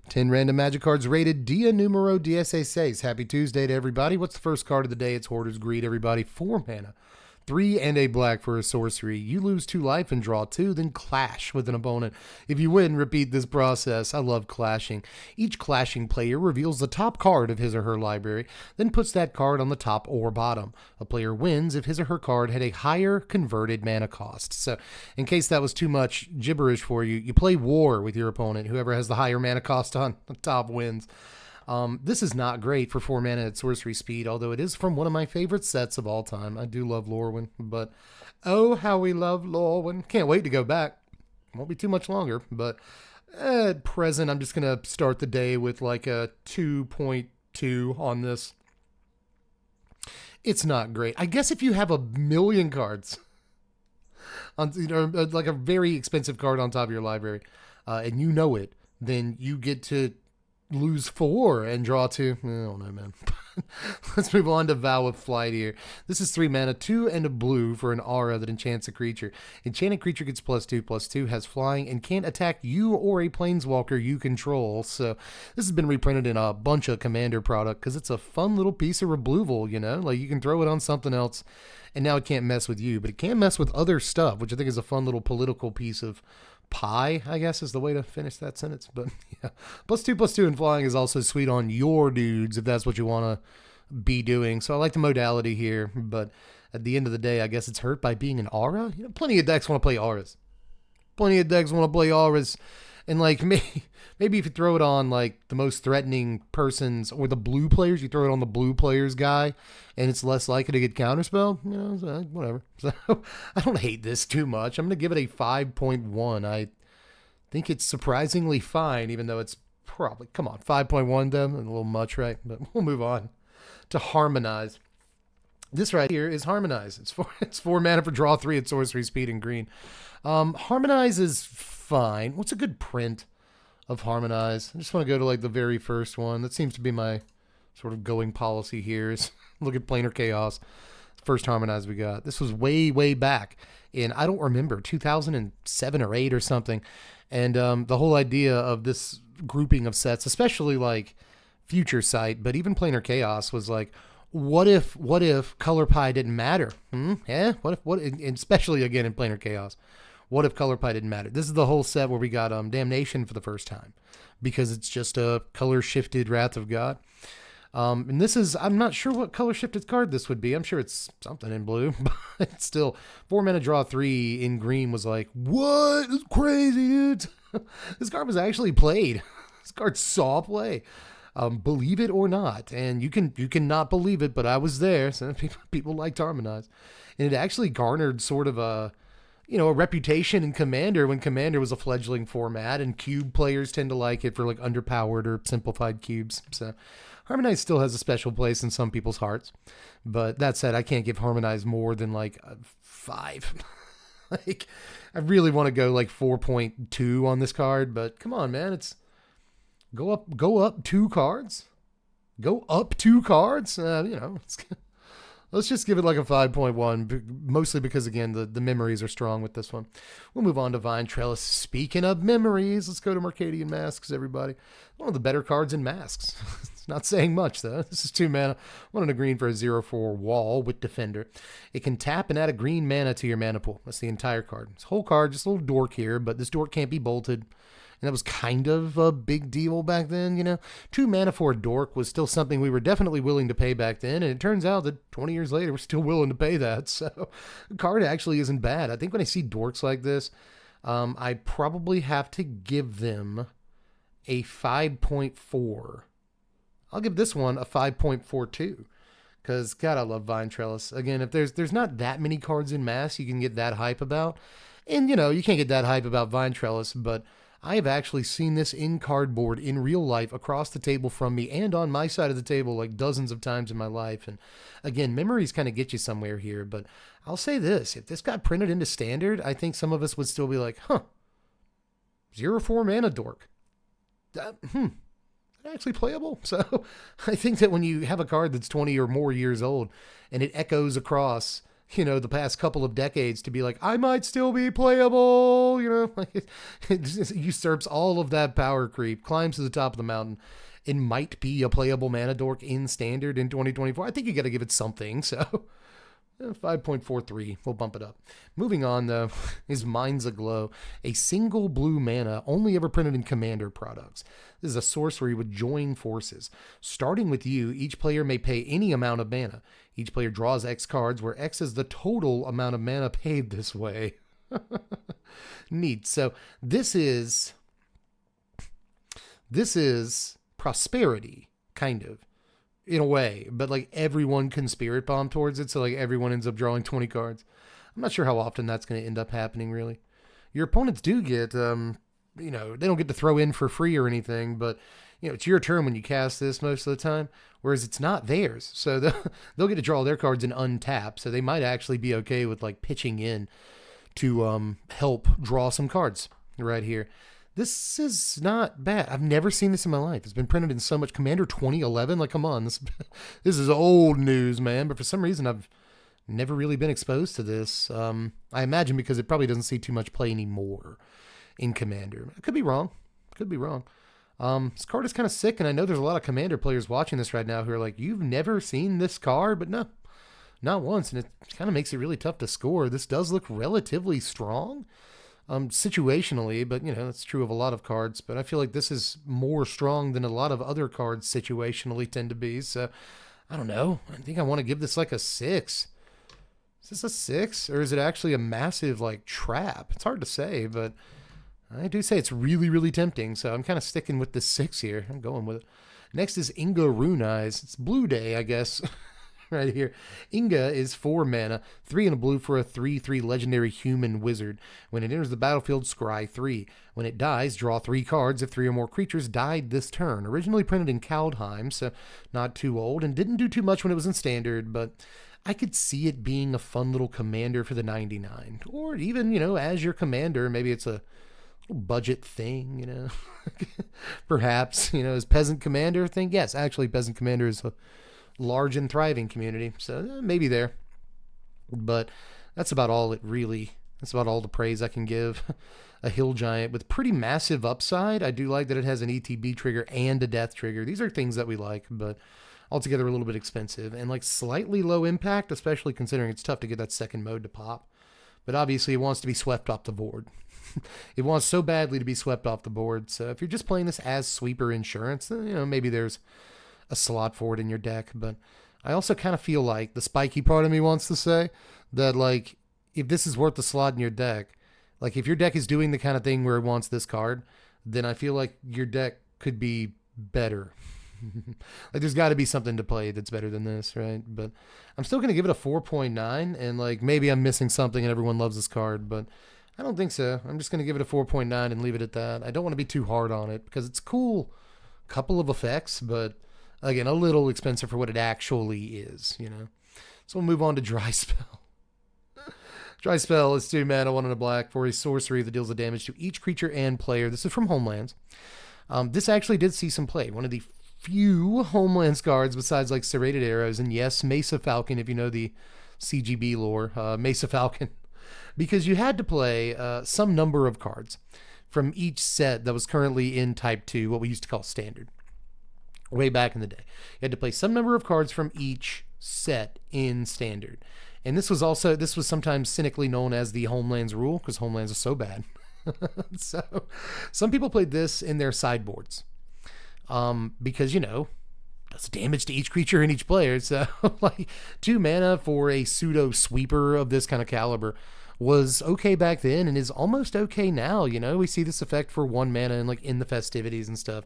10 random magic cards rated Dia Numero 16. Happy Tuesday to everybody. What's the first card of the day? It's Hoarders. Greed, everybody. 4 mana. 3 and a black for a sorcery. You lose 2 life and draw 2, then clash with an opponent. If you win, repeat this process. I love clashing. Each clashing player reveals the top card of his or her library, then puts that card on the top or bottom. A player wins if his or her card had a higher converted mana cost. So, in case that was too much gibberish for you, you play war with your opponent. Whoever has the higher mana cost on the top wins. This is not great for 4 mana at sorcery speed, although it is from one of my favorite sets of all time. I do love Lorwyn, but oh, how we love Lorwyn. Can't wait to go back. Won't be too much longer, but at present, I'm just going to start the day with like a 2.2 on this. It's not great. I guess if you have a million cards, on, like a very expensive card on top of your library, and you know it, then you get to lose 4 and draw 2. I don't know, man. Let's move on to Vow of Flight here. This is 3 mana, 2 and a blue for an aura that enchants a creature. Enchanted creature gets +2/+2, has flying, and can't attack you or a planeswalker you control. So this has been reprinted in a bunch of Commander product because it's a fun little piece of removal, you know? Like you can throw it on something else, and now it can't mess with you, but it can mess with other stuff, which I think is a fun little political piece of pie, I guess is the way to finish that sentence. But yeah, +2/+2 and flying is also sweet on your dudes if that's what you want to be doing. So I like the modality here, but at the end of the day, I guess it's hurt by being an aura. You know, plenty of decks want to play auras. Plenty of decks want to play auras. And like maybe if you throw it on like the most threatening persons or the blue players, you throw it on the blue players guy, and it's less likely to get counterspell. You know, so whatever. So I don't hate this too much. I'm gonna give it a 5.1. I think it's surprisingly fine, even though it's probably 5.1 though, a little much, right? But we'll move on to Harmonize. This right here is Harmonize. It's 4 mana for draw 3 at sorcery speed and green. Harmonize is fine. What's a good print of Harmonize? I just want to go to like the very first one. That seems to be my sort of going policy here is look at Planar Chaos. First Harmonize we got. This was way back in, I don't remember, 2007 or 8 or something. And the whole idea of this grouping of sets, especially like Future Sight, but even Planar Chaos was like, what if Color Pie didn't matter? Yeah. What? And especially again in Planar Chaos. What if Color Pie didn't matter? This is the whole set where we got Damnation for the first time because it's just a color shifted Wrath of God. And this is, I'm not sure what color shifted card this would be. I'm sure it's something in blue, but it's still 4 mana draw 3 in green was like, what? It's crazy, dude. This card was actually played. This card saw play. Believe it or not, and you can not believe it, but I was there. So people liked Harmonize, and it actually garnered sort of a reputation in Commander when Commander was a fledgling format, and cube players tend to like it for like underpowered or simplified cubes. So Harmonize still has a special place in some people's hearts, but that said, I can't give Harmonize more than like a 5. Like I really want to go like 4.2 on this card, but come on, man, it's Go up 2 cards? Go up 2 cards? Let's just give it like a 5.1, mostly because, again, the memories are strong with this one. We'll move on to Vine Trellis. Speaking of memories, let's go to Mercadian Masks, everybody. One of the better cards in Masks. It's not saying much, though. This is 2 mana, 1 and a green for a 0/4 wall with Defender. It can tap and add a green mana to your mana pool. That's the entire card. This whole card, just a little dork here, but this dork can't be bolted. And that was kind of a big deal back then, 2 mana for a dork was still something we were definitely willing to pay back then. And it turns out that 20 years later, we're still willing to pay that. So the card actually isn't bad. I think when I see dorks like this, I probably have to give them a 5.4. I'll give this one a 5.42. Because, God, I love Vine Trellis. Again, if there's not that many cards in Mass you can get that hype about. And, you can't get that hype about Vine Trellis, but I have actually seen this in cardboard in real life across the table from me and on my side of the table like dozens of times in my life. And again, memories kind of get you somewhere here, but I'll say this, if this got printed into standard, I think some of us would still be like, 0/4 mana dork. Actually playable. So I think that when you have a card that's 20 or more years old and it echoes across the past couple of decades to be like, I might still be playable, like it just usurps all of that power creep, climbs to the top of the mountain, and might be a playable mana dork in standard in 2024. I think you got to give it something. So 5.43, we'll bump it up. Moving on, though, is Mind's Aglow, a single blue mana only ever printed in Commander products. This is a sorcery with join forces. Starting with you, each player may pay any amount of mana. Each player draws X cards, where X is the total amount of mana paid this way. Neat. So this is prosperity, kind of, in a way, but like everyone can spirit bomb towards it, so like everyone ends up drawing 20 cards. I'm not sure how often that's going to end up happening, really. Your opponents do get, they don't get to throw in for free or anything, but it's your turn when you cast this most of the time, whereas it's not theirs, so they'll get to draw their cards and untap, so they might actually be okay with like pitching in to help draw some cards right here. This is not bad. I've never seen this in my life. It's been printed in so much. Commander 2011. Like, come on. This is old news, man. But for some reason, I've never really been exposed to this. I imagine because it probably doesn't see too much play anymore in Commander. I could be wrong. This card is kind of sick, and I know there's a lot of Commander players watching this right now who are like, you've never seen this card? But no, not once. And it kind of makes it really tough to score. This does look relatively strong. Situationally, but that's true of a lot of cards, but I feel like this is more strong than a lot of other cards situationally tend to be. So I don't know. I think I want to give this like a 6. Is this a 6, or is it actually a massive like trap? It's hard to say, but I do say it's really, really tempting. So I'm kind of sticking with the 6 here. I'm going with it. Next is Inga rune-eyes. It's Blue Day, I guess. Right here. Inga is 4 mana, 3 and a blue for a 3/3 legendary human wizard. When it enters the battlefield, scry 3. When it dies, draw 3 cards if 3 or more creatures died this turn. Originally printed in Kaldheim, so not too old, and didn't do too much when it was in standard, but I could see it being a fun little commander for the 99. Or even, as your commander, maybe it's a budget thing, Perhaps, as peasant commander thing. Yes, actually, peasant commander is a large and thriving community, so maybe there, but that's about all the praise I can give. A hill giant with pretty massive upside. I do like that it has an ETB trigger and a death trigger. These are things that we like, but altogether a little bit expensive and like slightly low impact, especially considering it's tough to get that second mode to pop. But obviously it wants to be swept off the board. It wants so badly to be swept off the board. So if you're just playing this as sweeper insurance, then maybe there's a slot for it in your deck. But I also kind of feel like the spiky part of me wants to say that, like, if this is worth the slot in your deck, like if your deck is doing the kind of thing where it wants this card, then I feel like your deck could be better. Like there's got to be something to play that's better than this, right? But I'm still going to give it a 4.9, and like maybe I'm missing something and everyone loves this card, but I don't think so. I'm just going to give it a 4.9 and leave it at that. I don't want to be too hard on it because it's cool. Couple of effects, but again, a little expensive for what it actually is, So we'll move on to Dry Spell. Dry Spell is 2 mana, 1 and a black for a sorcery that deals the damage to each creature and player. This is from Homelands. This actually did see some play. One of the few Homelands cards besides like Serrated Arrows, and yes, Mesa Falcon, if you know the CGB lore, Mesa Falcon. Because you had to play some number of cards from each set that was currently in Type 2, what we used to call Standard. Way back in the day. You had to play some number of cards from each set in Standard. And this was sometimes cynically known as the Homelands rule, because Homelands is so bad. So some people played this in their sideboards. Because, does damage to each creature and each player. So like 2 mana for a pseudo sweeper of this kind of caliber was okay back then and is almost okay now. We see this effect for 1 mana and like in the festivities and stuff.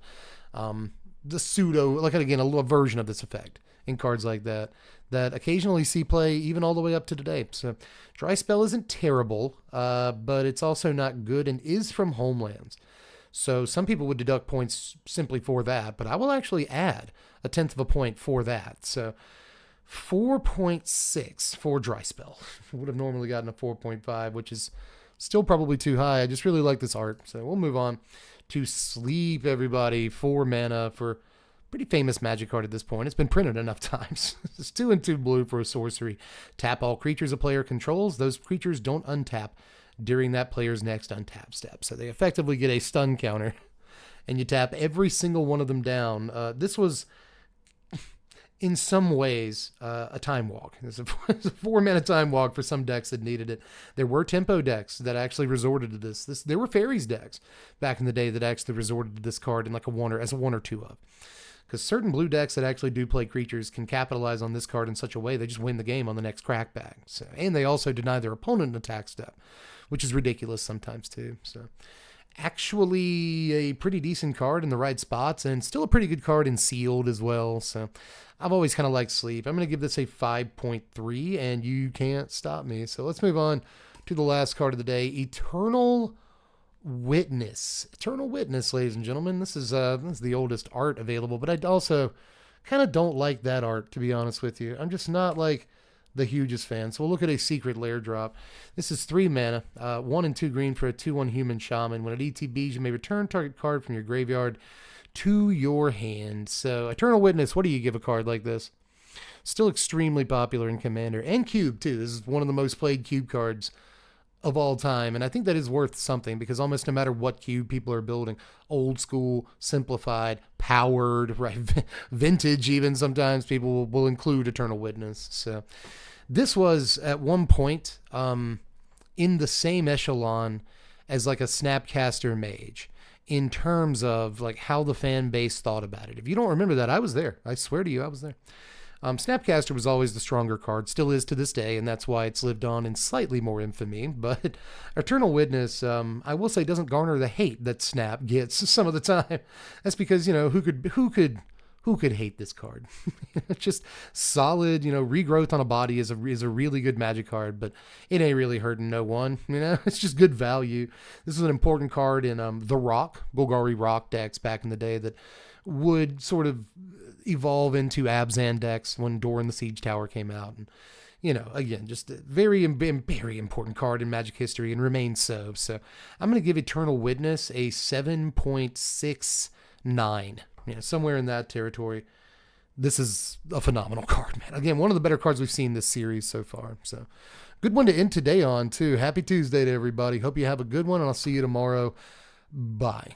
The pseudo, like again, a version of this effect in cards like that occasionally see play even all the way up to today. So Dry Spell isn't terrible, but it's also not good and is from Homelands. So some people would deduct points simply for that, but I will actually add a 1/10 of a point for that. So 4.6 for Dry Spell. I would have normally gotten a 4.5, which is still probably too high. I just really like this art. So we'll move on to Sleep, everybody. 4 mana for Pretty famous magic card at this point. It's been printed enough times. It's 2 and 2 blue for a sorcery. Tap all creatures a player controls. Those creatures don't untap during that player's next untap step. So they effectively get a stun counter. And you tap every single one of them down. This was, in some ways, a time walk. It's a 4-mana time walk for some decks that needed it. There were tempo decks that actually resorted to this. There were fairies decks back in the day that actually resorted to this card in like a 1 or 2 of. Because certain blue decks that actually do play creatures can capitalize on this card in such a way they just win the game on the next crackback. So, and they also deny their opponent an attack step, which is ridiculous sometimes too. So actually a pretty decent card in the right spots, and still a pretty good card in sealed as well. So I've always kind of liked sleep. I'm going to give this a 5.3, and you can't stop me. So let's move on to the last card of the day, Eternal Witness. Eternal Witness, ladies and gentlemen. This is the oldest art available, but I also kind of don't like that art, to be honest with you. I'm just not like the hugest fan. So we'll look at a secret lair drop. This is 3 mana, 1 and 2 green for a 2/1 human shaman. When it ETBs, you may return target card from your graveyard to your hand. So Eternal Witness, what do you give a card like this? Still extremely popular in Commander and Cube too. This is one of the most played Cube cards of all time, and I think that is worth something, because almost no matter what cube people are building, old school, simplified, powered, right, vintage even, sometimes people will include Eternal Witness. So this was at one point in the same echelon as like a Snapcaster Mage in terms of like how the fan base thought about it. If you don't remember that, I was there. I swear to you, I was there. Snapcaster was always the stronger card, still is to this day, and that's why it's lived on in slightly more infamy. But Eternal Witness, I will say, doesn't garner the hate that Snap gets some of the time. That's because, you know, who could hate this card? Just solid, you know, regrowth on a body is a really good magic card, but it ain't really hurting no one. You know, it's just good value. This is an important card in the Rock, Golgari Rock decks back in the day that would sort of evolve into Abzan decks when Door in the Siege Tower came out. And, you know, again, just a very, very important card in Magic history, and remains so. So I'm going to give Eternal Witness a 7.69. You know, somewhere in that territory. This is a phenomenal card, man. Again, one of the better cards we've seen this series so far. So good one to end today on, too. Happy Tuesday to everybody. Hope you have a good one, and I'll see you tomorrow. Bye.